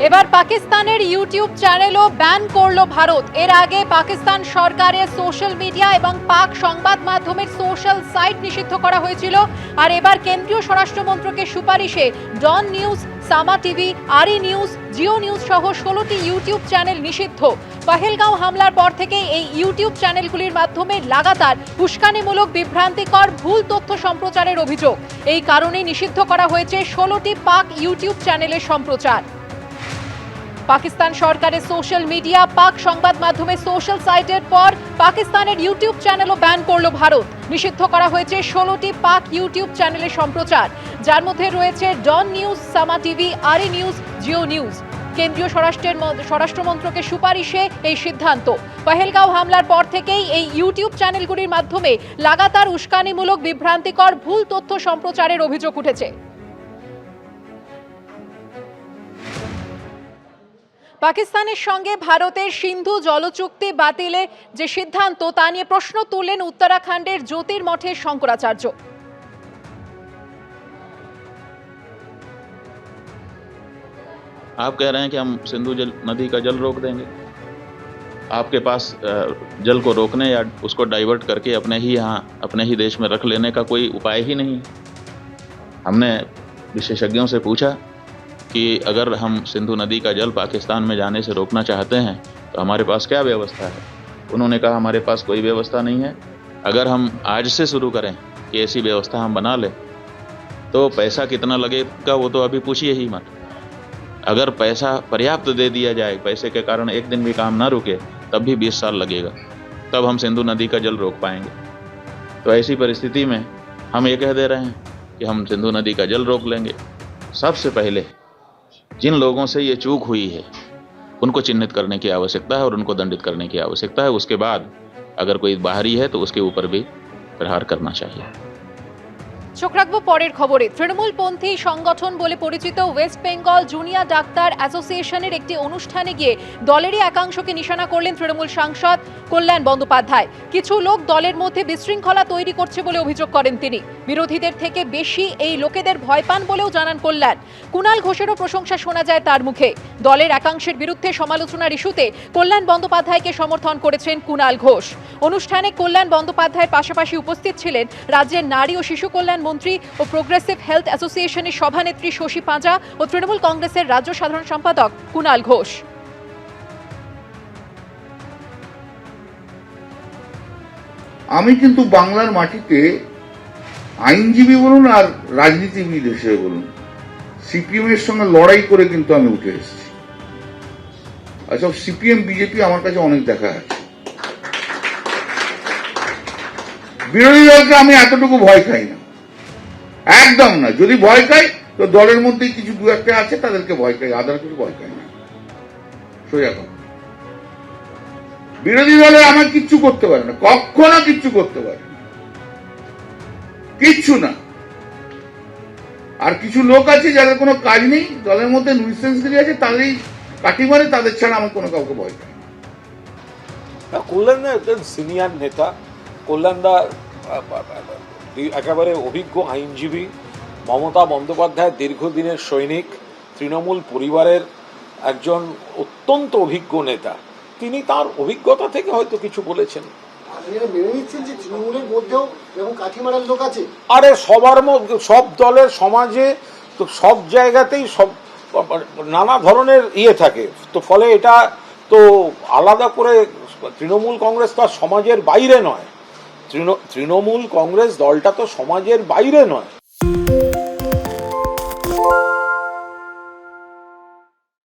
এবার পাকিস্তানের YouTube চ্যানেলও ban করলো ভারত। এর আগে পাকিস্তান সরকারের সোশ্যাল মিডিয়া এবং পাক সংবাদ মাধ্যমের সোশ্যাল সাইট নিষিদ্ধ করা হয়েছিল। আর এবার কেন্দ্রীয় স্বরাষ্ট্র মন্ত্রকের সুপারিশে ডন নিউজ, সামা টিভি, আরি নিউজ, জিও নিউজ সহ 16টি ইউটিউব চ্যানেল নিষিদ্ধ। পহেলগাঁও হামলার পর থেকে এই ইউটিউব চ্যানেলগুলির মাধ্যমে লাগাতার উস্কানিমূলক, বিভ্রান্তিকর, ভুল তথ্য সম্প্রচারের অভিযোগ। এই কারণেই নিষিদ্ধ করা হয়েছে 16টি পাক ইউটিউব চ্যানেলের সম্প্রচার। পাকিস্তান সরকারের সোশ্যাল মিডিয়া, পাক সংবাদ মাধ্যমের সোশ্যাল সাইটের পর পাকিস্তানের ইউটিউব চ্যানেলও ব্যান করলো ভারত। নিষিদ্ধ করা হয়েছে 16টি পাক ইউটিউব চ্যানেলের সম্প্রচার, যার মধ্যে রয়েছে ডন নিউজ, সামা টিভি, আরি নিউজ, জিও নিউজ। কেন্দ্রীয় স্বরাষ্ট্র মন্ত্রকের সুপারিশে এই সিদ্ধান্ত। পহেলগাঁও হামলার পর থেকেই এই ইউটিউব চ্যানেলগুলির মাধ্যমে লাগাতার উস্কানিমূলক, বিভ্রান্তিকর, ভুল তথ্য সম্প্রচারের অভিযোগ উঠেছে। পাকিস্তানের সঙ্গে ভারতের সিন্ধু জলচুক্তি বাতিলে যে সিদ্ধান্ত, তা নিয়ে প্রশ্ন তুললেন উত্তরাখণ্ডের জ্যোতির্মঠের শঙ্করাচার্য। आप कह रहे हैं कि हम सिंधु नदी का जल रोक देंगे। आपके पास जल को रोकने या उसको डाइवर्ट करके अपने ही यहाँ, अपने ही देश में रख लेने का कोई उपाय ही नहीं। हमने विशेषज्ञों से पूछा कि अगर हम सिंधु नदी का जल पाकिस्तान में जाने से रोकना चाहते हैं तो हमारे पास क्या व्यवस्था है। उन्होंने कहा हमारे पास कोई व्यवस्था नहीं है। अगर हम आज से शुरू करें कि ऐसी व्यवस्था हम बना लें तो पैसा कितना लगेगा वो तो अभी पूछिए ही मत। अगर पैसा पर्याप्त दे दिया जाए, पैसे के कारण एक दिन भी काम ना रुके, तब भी 20 साल लगेगा, तब हम सिंधु नदी का जल रोक पाएंगे। तो ऐसी परिस्थिति में हम ये कह दे रहे हैं कि हम सिंधु नदी का जल रोक लेंगे। सबसे पहले जिन लोगों से ये चूक हुई है उनको चिन्हित करने की आवश्यकता है और उनको दंडित करने की आवश्यकता है। उसके बाद अगर कोई बाहरी है तो उसके ऊपर भी प्रहार करना चाहिए। চোখ রাখবো পরের খবরে। তৃণমূলপন্থী সংগঠন বলে পরিচিত ওয়েস্ট বেঙ্গল জুনিয়র ডাক্তার অ্যাসোসিয়েশনের একটি অনুষ্ঠানে গিয়ে দলেরই একাংশকে নিশানা করলেন তৃণমূল সাংসদ কল্যাণ বন্দ্যোপাধ্যায়। কিছু লোক দলের মধ্যে বিশৃঙ্খলা তৈরি করছে বলে অভিযোগ করেন তিনি। বিরোধীদের থেকে বেশি এই লোকেদের ভয় পান বলেও জানান কল্যাণ। কুণাল ঘোষেরও প্রশংসা শোনা যায় তার মুখে। দলের একাংশের বিরুদ্ধে সমালোচনার ইস্যুতে কল্যাণ বন্দ্যোপাধ্যায়কে সমর্থন করেছেন কুণাল ঘোষ। অনুষ্ঠানে কল্যাণ বন্দ্যোপাধ্যায়ের পাশাপাশি উপস্থিত ছিলেন রাজ্যের নারী ও শিশু কল্যাণ মন্ত্রী ও প্রোগ্রেসিভ হেলথ অ্যাসোসিয়েশনের সভানেত্রী শশী পাঁজা ও তৃণমূল কংগ্রেসের রাজ্য সাধারণ সম্পাদক কুণাল ঘোষ। আমি কিন্তু বাংলার মাটিতে আইনজীবী বলুন আর রাজনীতিবিদ হিসেবে বলুন, সিপিএম এর সঙ্গে লড়াই করে কিন্তু আমি উঠে এসেছি। আচ্ছা, সিপিএম বিজেপি আমার কাছে অনেক দেখা আছে। বিরোধী দলকে আমি এতটুকু ভয় খাই না, একদম না। যদি ভয় খাই তো দলের মধ্যেই কিছু দু একটা আছে, তাদেরকে ভয় খাই, আদার কিছু ভয় খাই না। সোজা কথা, বিরোধী দলে আমার কিচ্ছু করতে পারে না, কখনো কিচ্ছু করতে পারে না, কিচ্ছু না। আর কিছু লোক আছে যাদের কোনো কাজ নেই, দলের মধ্যে নুইসেন্সগিরি আছে, তাদেরই কাটি মারে, তাদের ছাড়া আমার কোনো কাউকে ভয় খাই না। কল্যাণ একজন সিনিয়র নেতা, কল্যাণদা একেবারে অভিজ্ঞ আইনজীবী, মমতা বন্দ্যোপাধ্যায়ের দীর্ঘদিনের সৈনিক, তৃণমূল পরিবারের একজন অত্যন্ত অভিজ্ঞ নেতা। তিনি তার অভিজ্ঞতা থেকে হয়তো কিছু বলেছেন। আরে সবার মধ্যে, সব দলের, সমাজে তো সব জায়গাতেই সব নানা ধরনের থাকে, তো ফলে এটা তো আলাদা করে তৃণমূল কংগ্রেস তো আর সমাজের বাইরে নয়। তৃণমূল কংগ্রেস দলটা তো সমাজের বাইরে নয়।